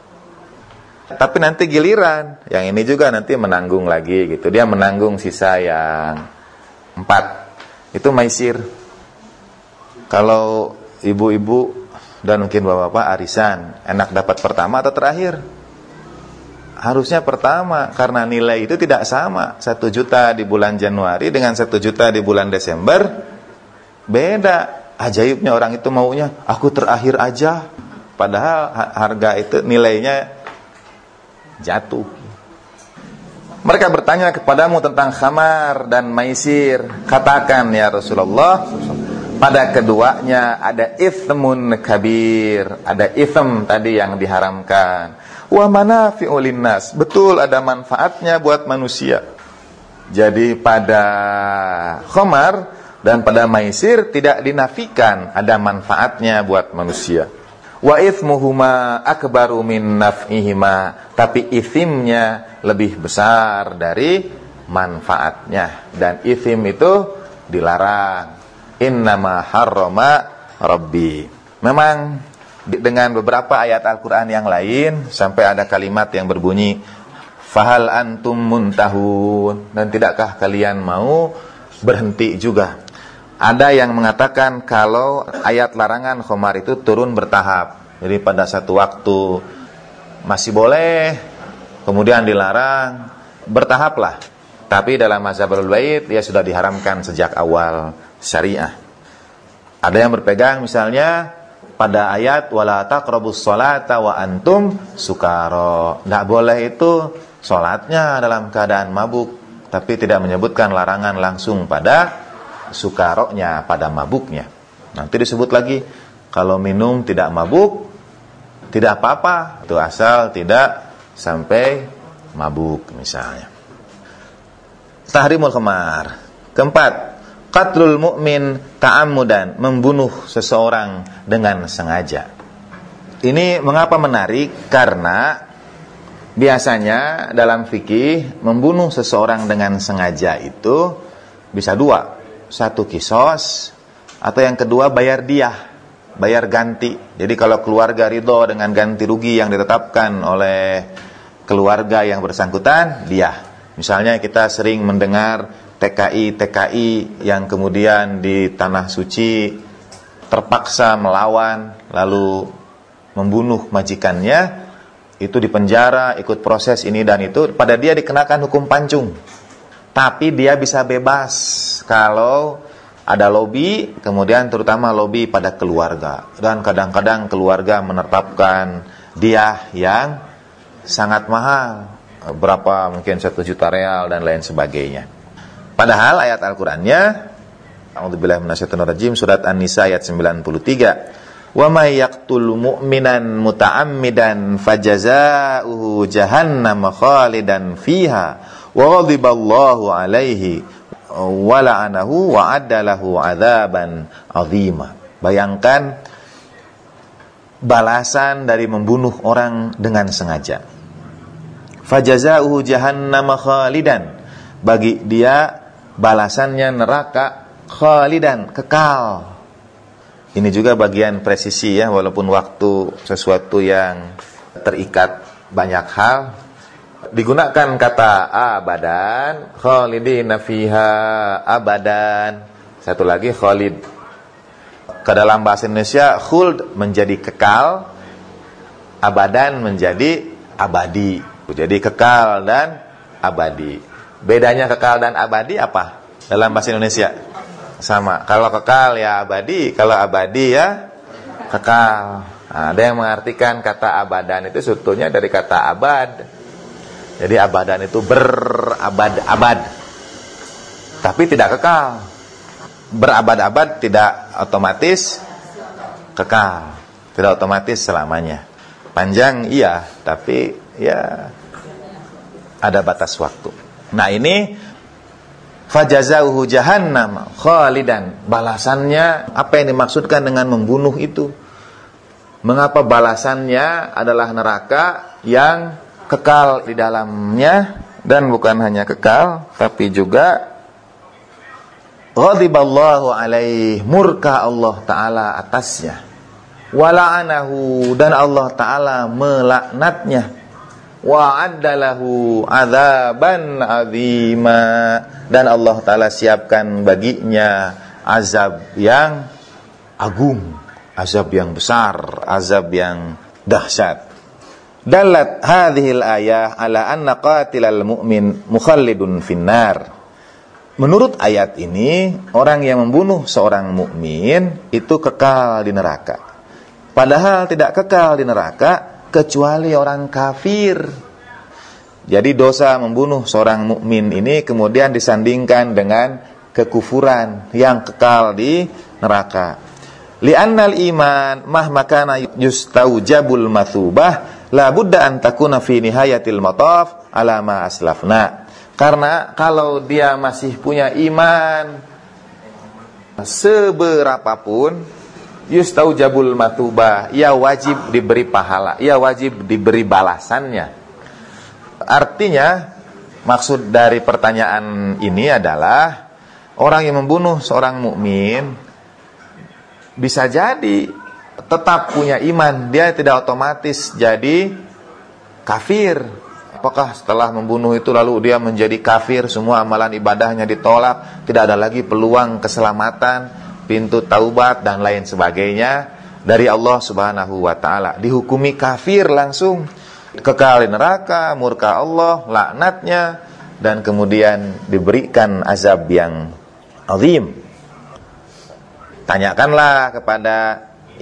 Tapi nanti giliran yang ini juga nanti menanggung lagi gitu. Dia menanggung sisa yang 4. Itu maisir. Kalau ibu-ibu dan mungkin bapak-bapak arisan, enak dapat pertama atau terakhir? Harusnya pertama, karena nilai itu tidak sama. 1 juta di bulan Januari dengan 1 juta di bulan Desember beda. Ajaibnya orang itu maunya aku terakhir aja, padahal harga itu nilainya jatuh. Mereka bertanya kepadamu tentang khamar dan maisir. Katakan ya Rasulullah, pada keduanya ada ithmun kabir, ada ithm tadi yang diharamkan. Wa manafi'u linnas, betul ada manfaatnya buat manusia. Jadi pada khamar dan pada maisir tidak dinafikan ada manfaatnya buat manusia. Wa ithmuhuma akbaru min naf'ihima, tapi ithimnya lebih besar dari manfaatnya. Dan ithim itu dilarang. Innama harrama rabbi. Memang dengan beberapa ayat Al-Quran yang lain sampai ada kalimat yang berbunyi fahal antum muntahun, dan tidakkah kalian mau berhenti juga. Ada yang mengatakan kalau ayat larangan khamar itu turun bertahap. Jadi pada satu waktu masih boleh, kemudian dilarang, bertahaplah. Tapi dalam mazhabul bait dia sudah diharamkan sejak awal syariah. Ada yang berpegang misalnya pada ayat wala taqrabus sholata wa antum sukara. Tidak boleh itu sholatnya dalam keadaan mabuk, tapi tidak menyebutkan larangan langsung pada sukaroknya, pada mabuknya. Nanti disebut lagi kalau minum tidak mabuk tidak apa-apa, itu asal tidak sampai mabuk misalnya. Tahrimul khamar. Keempat, qatlul mu'min ta'ammudan, membunuh seseorang dengan sengaja. Ini mengapa menarik? Karena biasanya dalam fikih membunuh seseorang dengan sengaja itu bisa 2. 1 kisos, atau yang kedua bayar diyah, bayar ganti. Jadi kalau keluarga ridho dengan ganti rugi yang ditetapkan oleh keluarga yang bersangkutan, diyah. Misalnya kita sering mendengar TKI yang kemudian di tanah suci terpaksa melawan lalu membunuh majikannya, itu dipenjara, ikut proses ini dan itu, pada dia dikenakan hukum pancung. Tapi dia bisa bebas kalau ada lobby, kemudian terutama lobby pada keluarga. Dan kadang-kadang keluarga menetapkan diyah yang sangat mahal, berapa mungkin 1 juta real dan lain sebagainya. Padahal ayat Al-Qur'annya, a'udzubillahi minasyaitonir rajim, surat An-Nisa ayat 93. Wa may yaqtul mu'minan muta'ammidan fajazā'uhu jahannam khalidan fiha wa ghadiballahu 'alaihi wa la'anahu wa 'adda lahu 'adzaban 'azima. Bayangkan balasan dari membunuh orang dengan sengaja. Fajazā'uhu jahannam khalidan, bagi dia balasannya neraka khalidan, kekal. Ini juga bagian presisi ya, walaupun waktu sesuatu yang terikat banyak hal. Digunakan kata abadan, khalidina fiha abadan. Satu lagi khalid. Ke dalam bahasa Indonesia khuld menjadi kekal, abadan menjadi abadi. Jadi kekal dan abadi. Bedanya kekal dan abadi apa dalam bahasa Indonesia? Sama. Kalau kekal ya abadi, kalau abadi ya kekal. Nah, ada yang mengartikan kata abadan itu sebetulnya dari kata abad. Jadi abadan itu berabad-abad, tapi tidak kekal. berabad-abad tidak otomatis kekal, tidak otomatis selamanya. Panjang iya, tapi ya ada batas waktu. Nah ini fajazauhu jahannam khalidan, balasannya apa yang dimaksudkan dengan membunuh itu? Mengapa balasannya adalah neraka yang kekal di dalamnya, dan bukan hanya kekal tapi juga ghadiballahu alaih, murka Allah Ta'ala atasnya, wala'anahu, dan Allah Ta'ala melaknatnya, wa'addalahu adzaban azima, dan Allah Ta'ala siapkan baginya azab yang agung, azab yang besar, azab yang dahsyat. Dalat hadhil ayah ala anna qatilal mu'min mukhallidun finnar. Menurut ayat ini, orang yang membunuh seorang mukmin itu kekal di neraka. Padahal tidak kekal di neraka kecuali orang kafir. Jadi dosa membunuh seorang mukmin ini kemudian disandingkan dengan kekufuran yang kekal di neraka. Li'annal iman mahma kana yustaujabul mathubah la budda an takuna fi nihayatil mataf ala ma aslafna. Karena kalau dia masih punya iman seberapapun, yustaujabul matubah, ia wajib diberi pahala, ia wajib diberi balasannya. Artinya, maksud dari pertanyaan ini adalah orang yang membunuh seorang mukmin bisa jadi tetap punya iman, dia tidak otomatis jadi kafir. Apakah setelah membunuh itu lalu dia menjadi kafir, semua amalan ibadahnya ditolak, tidak ada lagi peluang keselamatan, pintu taubat dan lain sebagainya dari Allah Subhanahu wa taala. Dihukumi kafir langsung, kekal di neraka, murka Allah, laknatnya, dan kemudian diberikan azab yang azim. Tanyakanlah kepada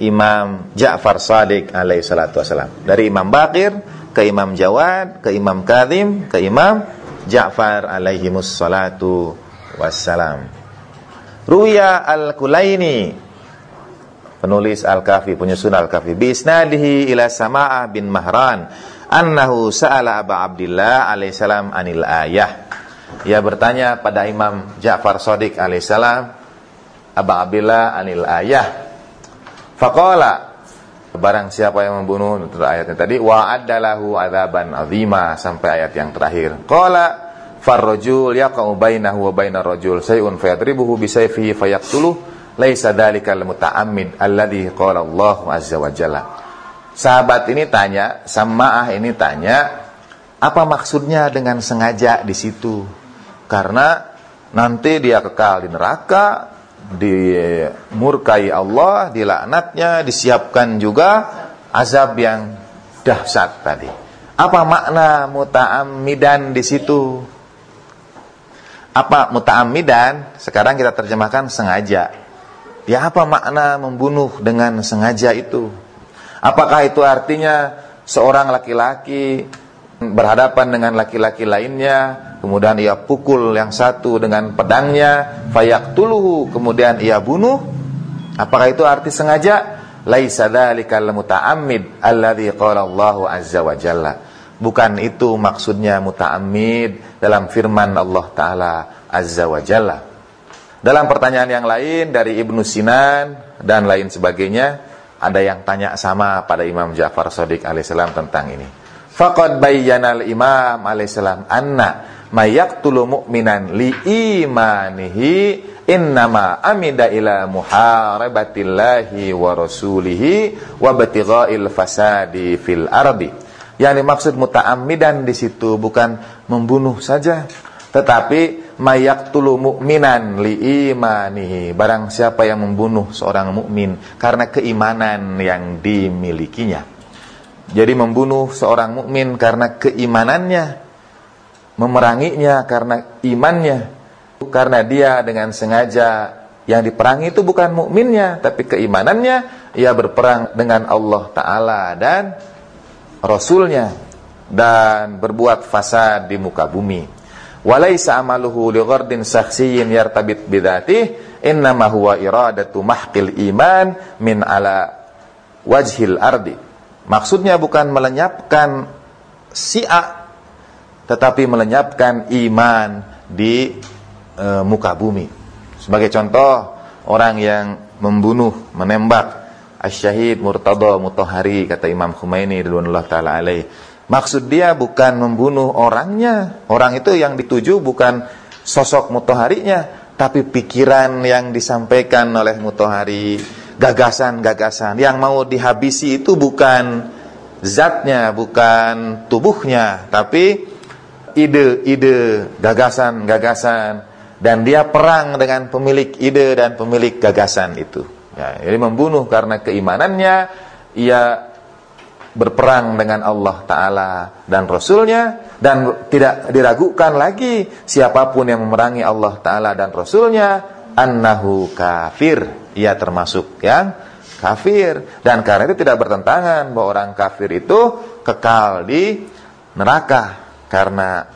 Imam Ja'far Shadiq alaihi salatu wassalam. Dari Imam Baqir ke Imam Jawad, ke Imam Kazim, ke Imam Ja'far alaihimus salatu wassalam. Ruya al-Kulaini, penulis Al-Kafi, penyusun Al-Kafi, bi isnadihi ila Sama'ah bin Mahran annahu sa'ala Aba Abdillah alaihi salam anil ayah. Ia bertanya pada Imam Ja'far Shadiq alaihi salam, Aba Abdillah anil ayah. Faqala, barang siapa yang membunuh, ayatnya tadi, wa'addalahu adzaban azima, sampai ayat yang terakhir. Qala farrajul yaqa'u bainahu wa bainar rajul say'un fayadribuhu bisayfihi fayaqtuluh laisa dzalikal muta'ammid alladzi qala Allah azza wa jalla. Sahabat ini tanya, Sama'ah ini tanya, apa maksudnya dengan sengaja di situ? Karena nanti dia kekal di neraka, dimurkai Allah, dilaknatnya, disiapkan juga azab yang dahsyat tadi. Apa makna muta'ammidan di situ? Apa muta'ammidan? Sekarang kita terjemahkan sengaja. Ya, apa makna membunuh dengan sengaja itu? Apakah itu artinya seorang laki-laki berhadapan dengan laki-laki lainnya, kemudian ia pukul yang satu dengan pedangnya, fayaqtuluhu, kemudian ia bunuh? Apakah itu arti sengaja? Laisa dzalikal muta'ammid alladzi qala Allahu azza wa jalla. Bukan itu maksudnya muta'ammid dalam firman Allah Ta'ala azza wa jalla. Dalam pertanyaan yang lain dari Ibnu Sinan dan lain sebagainya, ada yang tanya sama pada Imam Ja'far Shadiq alaihissalam tentang ini. Faqad bayyana al-Imam alaihissalam anna may yaqtulu mu'minan li imanihi innama amida ila muharabatillahi wa rasulihi wa batighail fasadi fil ardi. Yang dimaksud muta'ammidan di situ bukan membunuh saja, tetapi may yaqtulu mu'minan li imanihi, barang siapa yang membunuh seorang mukmin karena keimanan yang dimilikinya. Jadi membunuh seorang mukmin karena keimanannya, memeranginya karena imannya, karena dia dengan sengaja yang diperangi itu bukan mukminnya tapi keimanannya, ia berperang dengan Allah Ta'ala dan Rasulnya dan berbuat fasad di muka bumi. Walaysa amaluhu li ghardin sakhsiyyin yartabit bidzatih, innama huwa iradatu mahqil iman min ala wajhil ardi. Maksudnya bukan melenyapkan si A, tetapi melenyapkan iman di muka bumi. Sebagai contoh, orang yang membunuh, menembak Asy-Syahid Murtada Mutahhari, kata Imam Khomeini radhiyallahu taala alaih. Maksud dia bukan membunuh orangnya. Orang itu yang dituju bukan sosok Mutahharinya, tapi pikiran yang disampaikan oleh Mutahhari, gagasan-gagasan. Yang mau dihabisi itu bukan zatnya, bukan tubuhnya, tapi ide-ide, gagasan-gagasan. Dan dia perang dengan pemilik ide dan pemilik gagasan itu. Ya, jadi membunuh karena keimanannya, ia berperang dengan Allah Ta'ala dan Rasulnya, dan tidak diragukan lagi siapapun yang memerangi Allah Ta'ala dan Rasulnya, annahu kafir, ia termasuk yang kafir. Dan karena itu tidak bertentangan bahwa orang kafir itu kekal di neraka, karena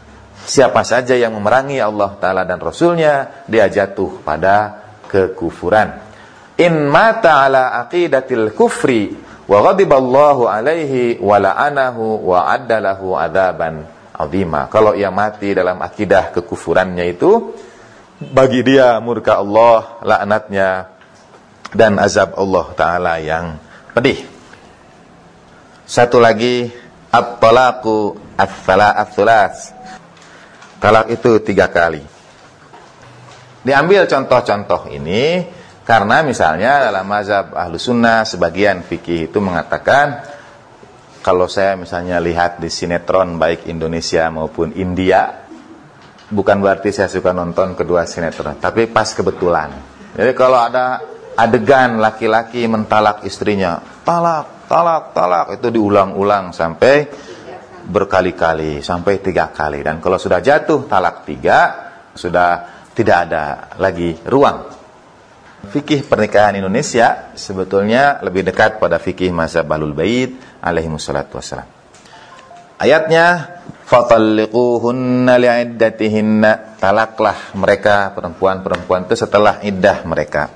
siapa saja yang memerangi Allah Ta'ala dan Rasulnya, dia jatuh pada kekufuran. In mata ala aqidatil kufri wa ghadiballahu alaihi wa la'anahu wa addalahu adzaban azima. Kalau ia mati dalam akidah kekufurannya itu, bagi dia murka Allah, laknatnya, dan azab Allah Ta'ala yang pedih. Satu lagi, at-talaqu ats-tsalaats. Talak itu 3 kali. Diambil contoh-contoh ini karena misalnya dalam mazhab ahlu sunnah, sebagian fikih itu mengatakan, kalau saya misalnya lihat di sinetron baik Indonesia maupun India, bukan berarti saya suka nonton kedua sinetron, tapi pas kebetulan. Jadi kalau ada adegan laki-laki mentalak istrinya, talak, talak, talak, itu diulang-ulang sampai berkali-kali, sampai 3 kali. Dan kalau sudah jatuh talak 3, sudah tidak ada lagi ruang. Fikih pernikahan Indonesia sebetulnya lebih dekat pada fikih mazhab Ahlul Bait alaihimussalatu wassalam. Ayatnya, fatalliquhunna li'iddatihinna, talaklah mereka perempuan-perempuan itu setelah iddah mereka.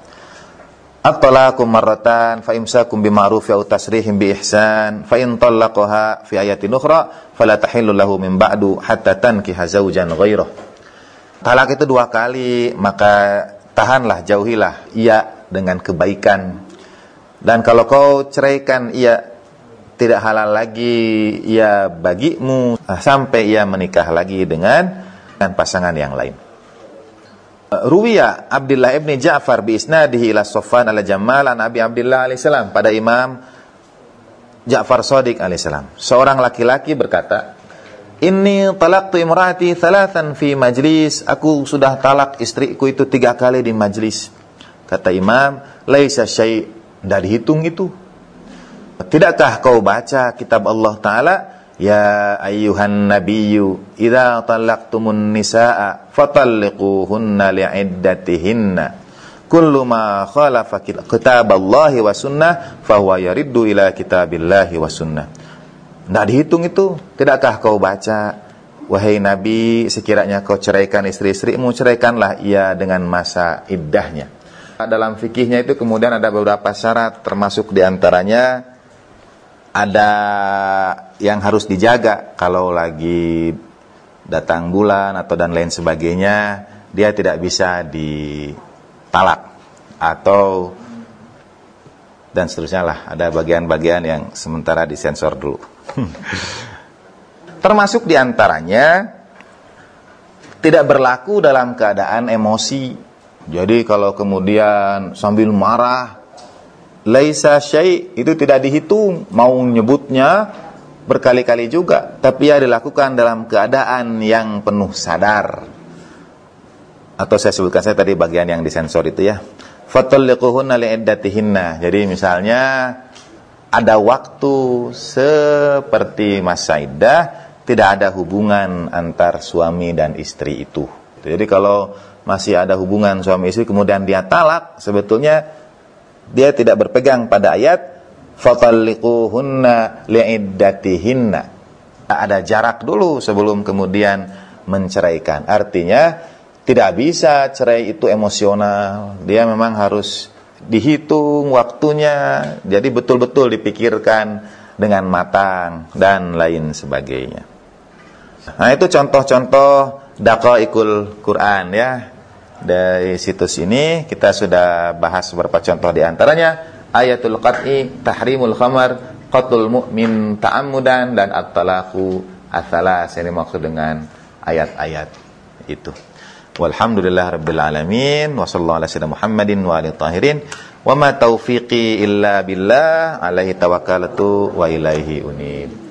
At-talaqu marratan fa imsakum bima'ruf aw tasrihim bi ihsan fa in talaqaha fi ayatin ukhra fala tahillu lahu min ba'du hatta tankiha zawjan ghairahu. Talak itu 2 kali, maka tahanlah, jauhilah ia dengan kebaikan. Dan kalau kau ceraikan ia, tidak halal lagi ia bagimu sampai ia menikah lagi dengan pasangan yang lain. Ruwiya Abdullah ibn Ja'far bi isnadihi ila Safwan al-Jamal an Abi Abdullah alaihi salam, pada Imam Ja'far Shadiq alaihi salam. Seorang laki-laki berkata, inni talaqtu imraati 3 fi majlis, aku sudah talak istriku itu 3 kali di majlis. Kata Imam, laisa syai', tidak dihitung itu. Tidakkah kau baca kitab Allah Ta'ala, ya ayyuhan nabiyyu idza talaqtumun nisaa fatalliquhunna li'iddatihinna kullu ma khalafa kitaballahi wa sunnah fahuwa yariddu ila kitabillahi wa sunnah. Tidak dihitung itu. Tidakkah kau baca, wahai Nabi, sekiranya kau ceraikan istri-istrimu, ceraikanlah ia dengan masa iddahnya. Dalam fikihnya itu kemudian ada beberapa syarat, termasuk diantaranya ada yang harus dijaga. Kalau lagi datang bulan atau dan lain sebagainya, dia tidak bisa ditalak atau dan seterusnya lah. Ada bagian-bagian yang sementara disensor dulu. Termasuk diantaranya tidak berlaku dalam keadaan emosi. Jadi kalau kemudian sambil marah, laisa syai', itu tidak dihitung. Mau nyebutnya berkali-kali juga, tapi ya dilakukan dalam keadaan yang penuh sadar. Atau saya sebutkan saya tadi bagian yang disensor itu ya. Fatalliquhunna li'iddatihinna. Jadi misalnya ada waktu seperti masa iddah, tidak ada hubungan antar suami dan istri itu. Jadi kalau masih ada hubungan suami istri kemudian dia talak, sebetulnya dia tidak berpegang pada ayat fatalliquhunna li'iddatihinna. Ada jarak dulu sebelum kemudian menceraikan. Artinya tidak bisa cerai itu emosional. Dia memang harus dihitung waktunya, jadi betul-betul dipikirkan dengan matang dan lain sebagainya. Nah, itu contoh-contoh Daqaiqul Quran ya. Dari situs ini kita sudah bahas beberapa contoh, di antaranya ayatul qat'i tahrimul khamar, qatlul mu'min ta'ammudan, dan at-talaqu ats-tsalas, yang dimaksud dengan ayat-ayat itu. Walhamdulillahirabbil alamin wa sallallahu ala sayyidina Muhammadin wa alihi tahirin wa ma taufiqi illa billah alaihi tawakkaltu wa ilaihi unib.